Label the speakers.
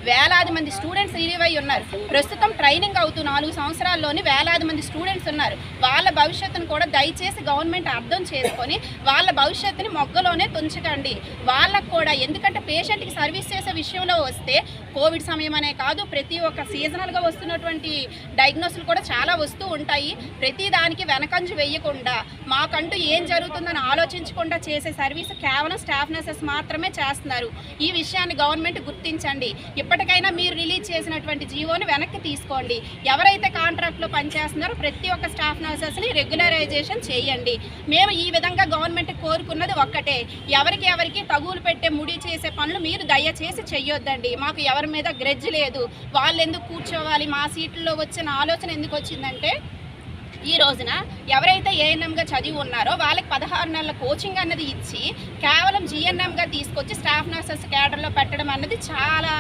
Speaker 1: వేలాది మంది students relieve అయి ఉన్నారు. ప్రస్తుతం ట్రైనింగ్ అవుతూ 4 సంవత్సరాల్లోని వేలాది మంది స్టూడెంట్స్ ఉన్నారు. వాళ్ళ భవిష్యత్తును కూడా దయచేసి గవర్నమెంట్ అర్థం చేసుకొని వాళ్ళ భవిష్యత్తుని మొగ్గలోనే తుంచకండి. వాళ్ళకు కూడా, ఎందుకంటే పేషెంట్కి సర్వీస్ చేసే విషయంలో వస్తే కోవిడ్ సమయం అనే కాదు, ప్రతి ఒక్క సీజనల్గా వస్తున్నటువంటి డయాగ్నోసులు కూడా చాలా వస్తూ ఉంటాయి. ప్రతి దానికి వెనకంజు వేయకుండా మాకంటూ ఏం జరుగుతుందని ఆలోచించకుండా చేసే సర్వీస్ కేవలం స్టాఫ్ నర్సెస్ మాత్రమే చేస్తున్నారు. ఈ విషయాన్ని గవర్నమెంట్ గుర్తించండి. ఇప్పటికైనా మీరు రిలీజ్ చేసినటువంటి జీవోని వెనక్కి తీసుకోండి. ఎవరైతే కాంట్రాక్ట్లో పనిచేస్తున్నారో ప్రతి ఒక్క స్టాఫ్ నర్సెస్ని రెగ్యులరైజేషన్ చేయండి. మేము ఈ విధంగా గవర్నమెంట్ కోరుకున్నది ఒక్కటే, ఎవరికి తగులు పెట్టే ముడి చేసే పనులు మీరు దయచేసి చెయ్యొద్దండి. మాకు ఎవరి మీద గ్రెడ్జ్ లేదు. వాళ్ళు ఎందుకు కూర్చోవాలి, మా సీట్లలో వచ్చిన ఆలోచన ఎందుకు వచ్చిందంటే, ఈ రోజున ఎవరైతే ఏఎన్ఎంగా చదివి ఉన్నారో వాళ్ళకి 16 నెలల కోచింగ్ అన్నది ఇచ్చి కేవలం జిఎన్ఎంగా తీసుకొచ్చి స్టాఫ్ నర్సెస్ క్యాడర్లో పెట్టడం అన్నది చాలా